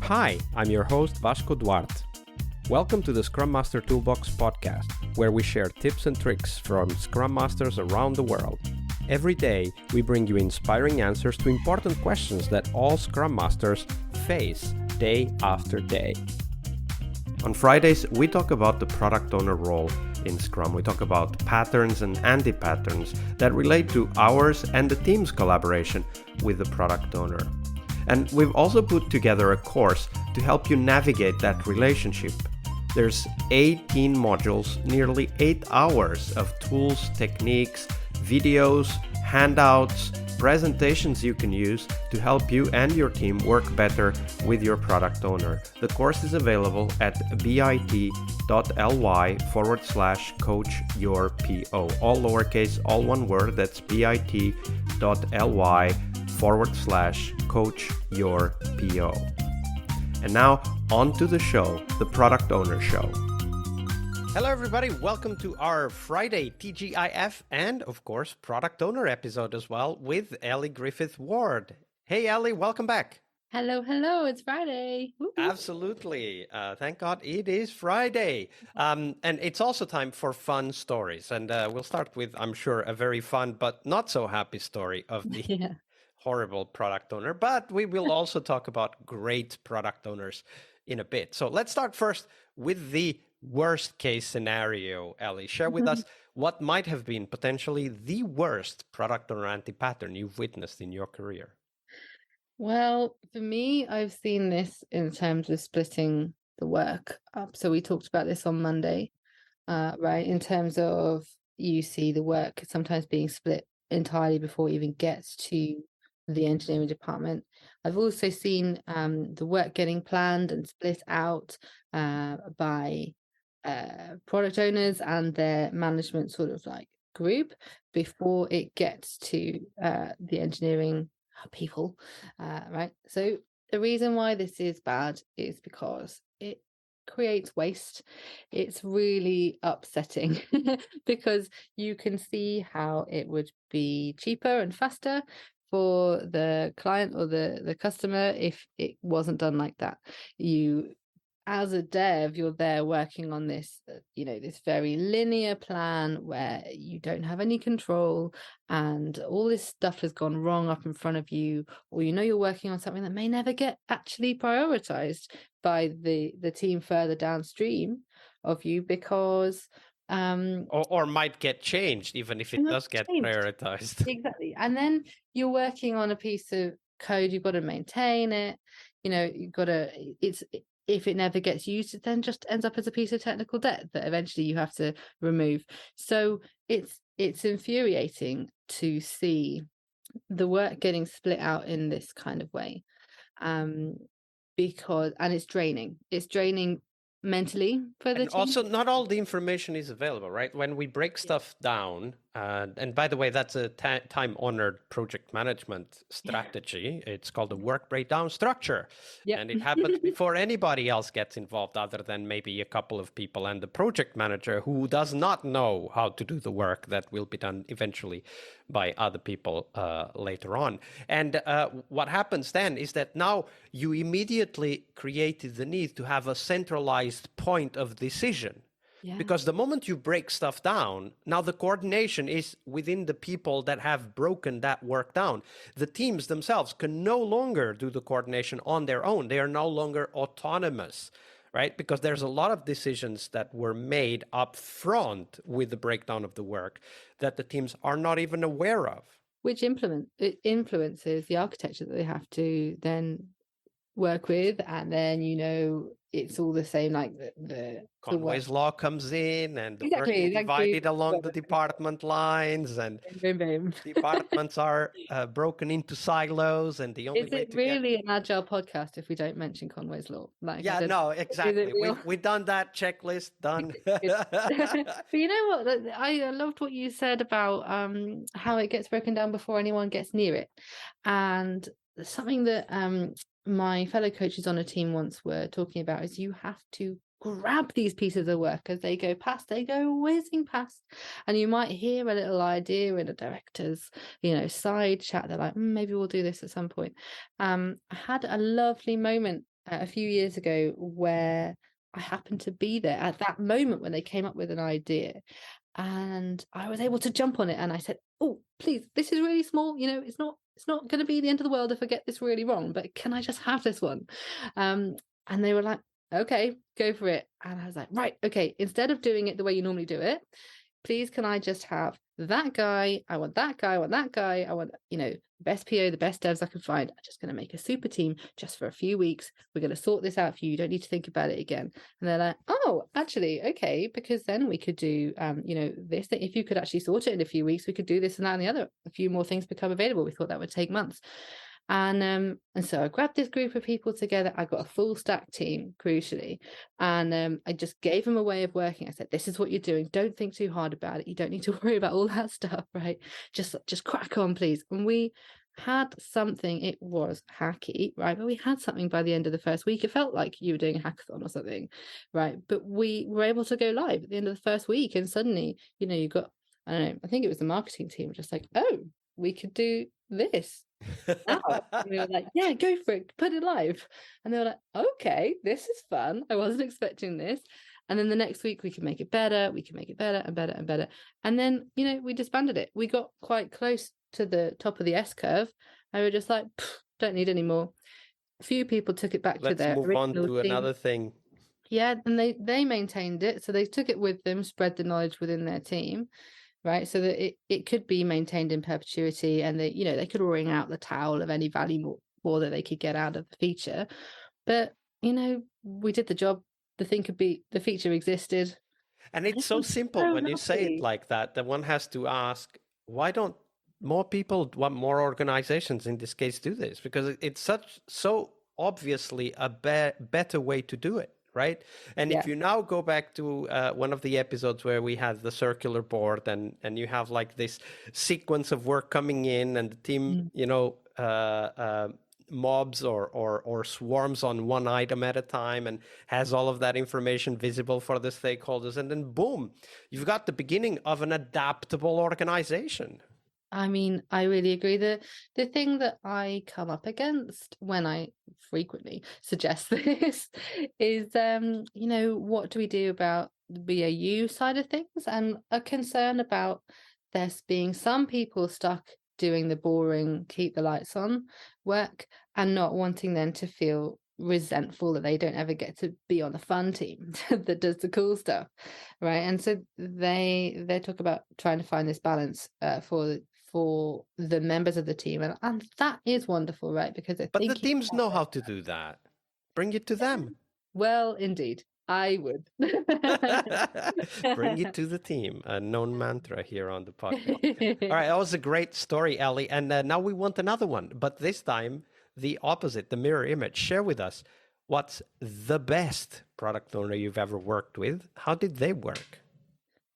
Hi, I'm your host Vasco Duarte. Welcome to the Scrum Master Toolbox podcast, where we share tips and tricks from Scrum Masters around the world. Every day, we bring you inspiring answers to important questions that all Scrum Masters face day after day. On Fridays, we talk about the product owner role in Scrum. We talk about patterns and anti-patterns that relate to ours and the team's collaboration with the product owner. And we've also put together a course to help you navigate that relationship. There's 18 modules, nearly 8 hours of tools, techniques, videos, handouts, presentations you can use to help you and your team work better with your product owner. The course is available at bit.ly/coachyourPO. All lowercase, all one word. That's bit.ly/coachyourPO. And now, on to the show, the Product Owner Show. Hello everybody, welcome to our Friday TGIF and, of course, Product Owner episode as well with Elly Griffith-Ward. Hey Elly, welcome back. Hello, it's Friday. Woo-hoo. Absolutely. Thank God it is Friday. And it's also time for fun stories. And we'll start with, I'm sure, a very fun but not so happy story of the horrible product owner. But we will also talk about great product owners in a bit. So let's start first with the worst case scenario. Elly, share with us what might have been potentially the worst product owner anti-pattern you've witnessed in your career. Well, for me, I've seen this in terms of splitting the work up. So we talked about this on Monday, right? In terms of you see the work sometimes being split entirely before it even gets to the engineering department. I've also seen the work getting planned and split out by product owners and their management sort of like group before it gets to the engineering people, right? So the reason why this is bad is because it creates waste. It's really upsetting because you can see how it would be cheaper and faster for the client or the customer if it wasn't done like that. You, as a dev, you're there working on this, this very linear plan where you don't have any control and all this stuff has gone wrong up in front of you, or you're working on something that may never get actually prioritized by the team further downstream of you because or might get changed even if it does get prioritized. Exactly. And then you're working on a piece of code, you've got to maintain it, you've got to, if it never gets used, it then just ends up as a piece of technical debt that eventually you have to remove. So it's infuriating to see the work getting split out in this kind of way, because it's draining mentally for the and team. Also, not all the information is available, right? When we break stuff down, and by the way, that's a time-honored project management strategy. It's called the work breakdown structure. Yep. And it happens before anybody else gets involved, other than maybe a couple of people and the project manager who does not know how to do the work that will be done eventually by other people later on. And what happens then is that now you immediately created the need to have a centralized point of decision. Yeah. Because the moment you break stuff down, now the coordination is within the people that have broken that work down. The teams themselves can no longer do the coordination on their own. They are no longer autonomous, right? Because there's a lot of decisions that were made up front with the breakdown of the work that the teams are not even aware of. Which influences the architecture that they have to then work with, and then it's all the same, like the Conway's law comes in and the work is divided along the department lines, and departments are broken into silos, and the only way to really an agile podcast if we don't mention Conway's law? Exactly. We've done that checklist, done. But you know what, I loved what you said about how it gets broken down before anyone gets near it, and something that my fellow coaches on a team once were talking about is you have to grab these pieces of work as they go past, they go whizzing past, and you might hear a little idea in a director's side chat. They're like, maybe we'll do this at some point. I had a lovely moment a few years ago where I happened to be there at that moment when they came up with an idea, and I was able to jump on it. And I said, "Oh, please, this is really small. It's not going to be the end of the world if I get this really wrong. But can I just have this one?" And they were like, "Okay, go for it." And I was like, "Right, okay. Instead of doing it the way you normally do it, please, can I just have that guy? I want that guy. I want that guy. I want, best PO, the best devs I can find. I'm just going to make a super team just for a few weeks. We're going to sort this out for you. You don't need to think about it again." And they're like, "Oh, actually, okay, because then we could do, this. If you could actually sort it in a few weeks, we could do this and that and the other. A few more things become available. We thought that would take months." And so I grabbed this group of people together. I got a full stack team, crucially, and I just gave them a way of working. I said, "This is what you're doing. Don't think too hard about it. You don't need to worry about all that stuff, right? Just crack on, please." And we had something. It was hacky, right? But we had something by the end of the first week. It felt like you were doing a hackathon or something, right? But we were able to go live at the end of the first week, and suddenly, you got, I don't know, I think it was the marketing team just like, "Oh, we could do this." Wow. And we were like, "Yeah, go for it, put it live." And they were like, "Okay, this is fun. I wasn't expecting this." And then the next week we could make it better. We could make it better and better and better. And then, we disbanded it. We got quite close to the top of the S curve. And we were just like, "Don't need any more." A few people took it back to their Let's move on original to team. another thing. Yeah, and they maintained it. So they took it with them, spread the knowledge within their team, right? So that it could be maintained in perpetuity, and they could wring out the towel of any value more that they could get out of the feature. But we did the job. The feature existed. And it's so simple when you say it like that one has to ask, why don't more people, more organizations in this case, do this? Because it's so obviously a better way to do it. Right. And if you now go back to one of the episodes where we had the circular board and you have like this sequence of work coming in and the team, mobs or swarms on one item at a time and has all of that information visible for the stakeholders. And then boom, you've got the beginning of an adaptable organization. I mean, I really agree. The thing that I come up against when I frequently suggest this is, what do we do about the BAU side of things, and a concern about there being some people stuck doing the boring, keep the lights on work and not wanting then to feel resentful that they don't ever get to be on the fun team that does the cool stuff, right? And so they talk about trying to find this balance for the members of the team, and that is wonderful, right? Because but the teams know how to do that. Bring it to them. Well, indeed, I would. Bring it to the team. A known mantra here on the podcast. All right, that was a great story, Elly. And now we want another one, but this time the opposite, the mirror image. Share with us what's the best product owner you've ever worked with. How did they work?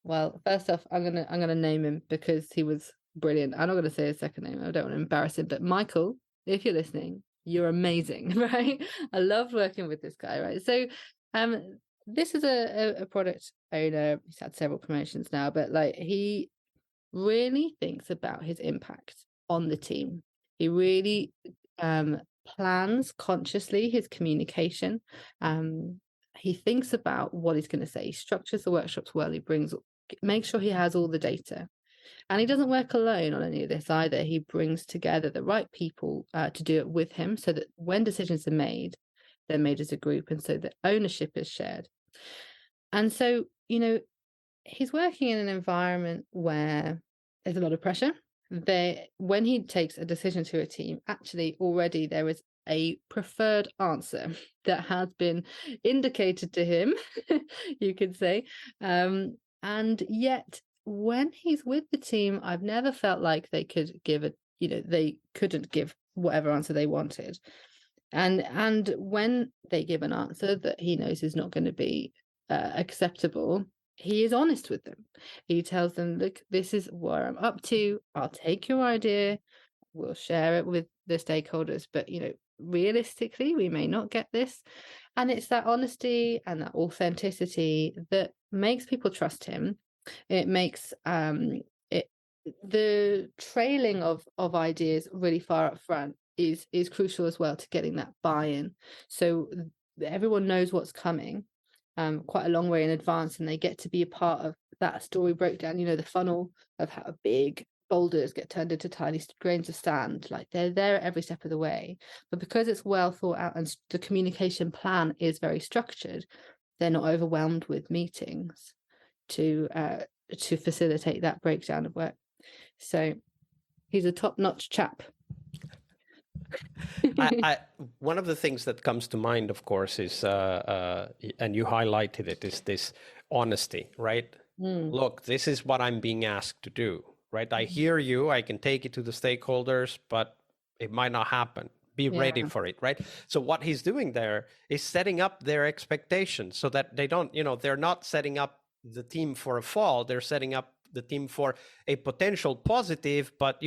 Well, first off, I'm gonna name him because he was brilliant. I'm not gonna say his second name. I don't want to embarrass him, but Michael, if you're listening, you're amazing, right? I loved working with this guy, right? So this is a product owner. He's had several promotions now, but like he really thinks about his impact on the team. He really plans consciously his communication. He thinks about what he's going to say. He structures the workshops well. He makes sure he has all the data. And he doesn't work alone on any of this either. He brings together the right people to do it with him, so that when decisions are made, they're made as a group, and so the ownership is shared. And so, he's working in an environment where there's a lot of pressure. When he takes a decision to a team, actually already there is a preferred answer that has been indicated to him, you could say. And yet, when he's with the team, I've never felt like they could they couldn't give whatever answer they wanted. And when they give an answer that he knows is not going to be acceptable, he is honest with them. He tells them, "Look, this is where I'm up to. I'll take your idea. We'll share it with the stakeholders. But, realistically, we may not get this." And it's that honesty and that authenticity that makes people trust him. It makes the trailing of ideas really far up front is crucial as well to getting that buy-in. So everyone knows what's coming quite a long way in advance, and they get to be a part of that story breakdown, the funnel of how big boulders get turned into tiny grains of sand. Like, they're there every step of the way. But because it's well thought out and the communication plan is very structured, they're not overwhelmed with meetings to facilitate that breakdown of work. So he's a top-notch chap. One of the things that comes to mind, of course, is, and you highlighted it, is this honesty, right? Look, this is what I'm being asked to do, right? I hear you, I can take it to the stakeholders, but it might not happen. Be ready for it, right? So what he's doing there is setting up their expectations so that they don't, they're not setting up the team for a fall, they're setting up the team for a potential positive, but,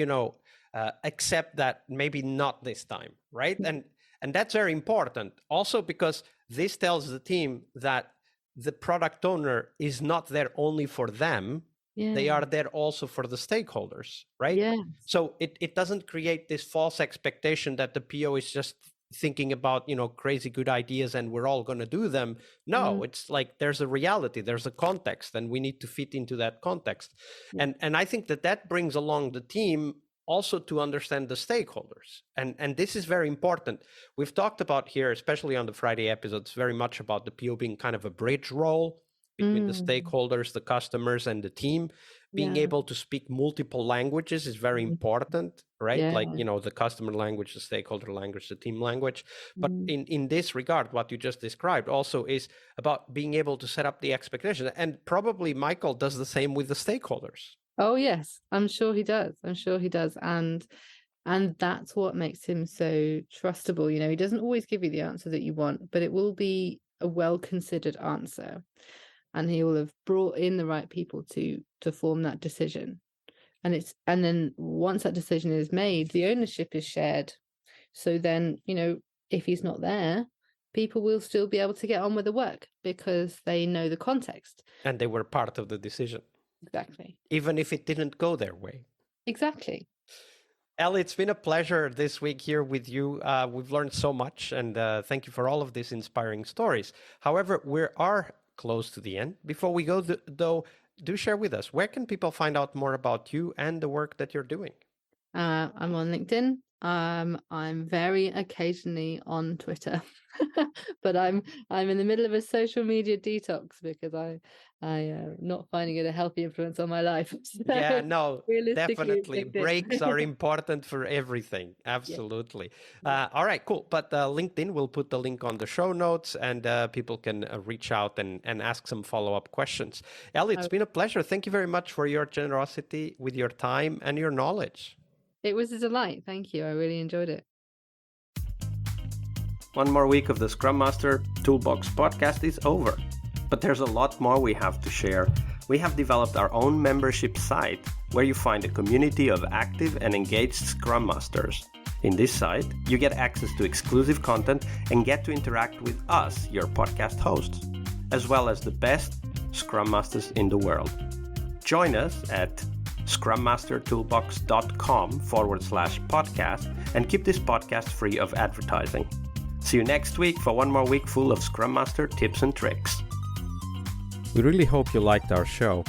accept that maybe not this time, right? And that's very important also, because this tells the team that the product owner is not there only for them. They are there also for the stakeholders, right? So it doesn't create this false expectation that the PO is just thinking about, crazy good ideas and we're all going to do them. No, it's like there's a reality, there's a context, and we need to fit into that context. And I think that brings along the team also to understand the stakeholders. And this is very important. We've talked about here, especially on the Friday episodes, very much about the PO being kind of a bridge role between the stakeholders, the customers, and the team. Being able to speak multiple languages is very important, right? Like, the customer language, the stakeholder language, the team language. But in this regard, what you just described also is about being able to set up the expectation. And probably Michael does the same with the stakeholders. Oh, yes, I'm sure he does. And that's what makes him so trustable. He doesn't always give you the answer that you want, but it will be a well-considered answer. And he will have brought in the right people to form that decision. And then once that decision is made, the ownership is shared. So then, if he's not there, people will still be able to get on with the work because they know the context. And they were part of the decision. Exactly. Even if it didn't go their way. Exactly. Elly, it's been a pleasure this week here with you. We've learned so much, and thank you for all of these inspiring stories. However, we are close to the end. Before we go, though, do share with us, where can people find out more about you and the work that you're doing? I'm on LinkedIn. I'm very occasionally on Twitter, but I'm in the middle of a social media detox because I'm not finding it a healthy influence on my life. So definitely. Breaks are important for everything. Absolutely. All right, cool. But LinkedIn, we'll put the link on the show notes, and people can reach out and ask some follow-up questions. Elly, it's been a pleasure. Thank you very much for your generosity with your time and your knowledge. It was a delight. Thank you. I really enjoyed it. One more week of the Scrum Master Toolbox podcast is over, but there's a lot more we have to share. We have developed our own membership site where you find a community of active and engaged Scrum Masters. In this site, you get access to exclusive content and get to interact with us, your podcast hosts, as well as the best Scrum Masters in the world. Join us at scrummastertoolbox.com/podcast and keep this podcast free of advertising. See you next week for one more week full of Scrum Master tips and tricks. We really hope you liked our show.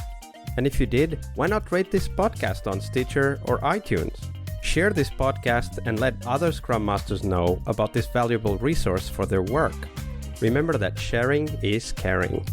And if you did, why not rate this podcast on Stitcher or iTunes? Share this podcast and let other Scrum Masters know about this valuable resource for their work. Remember that sharing is caring.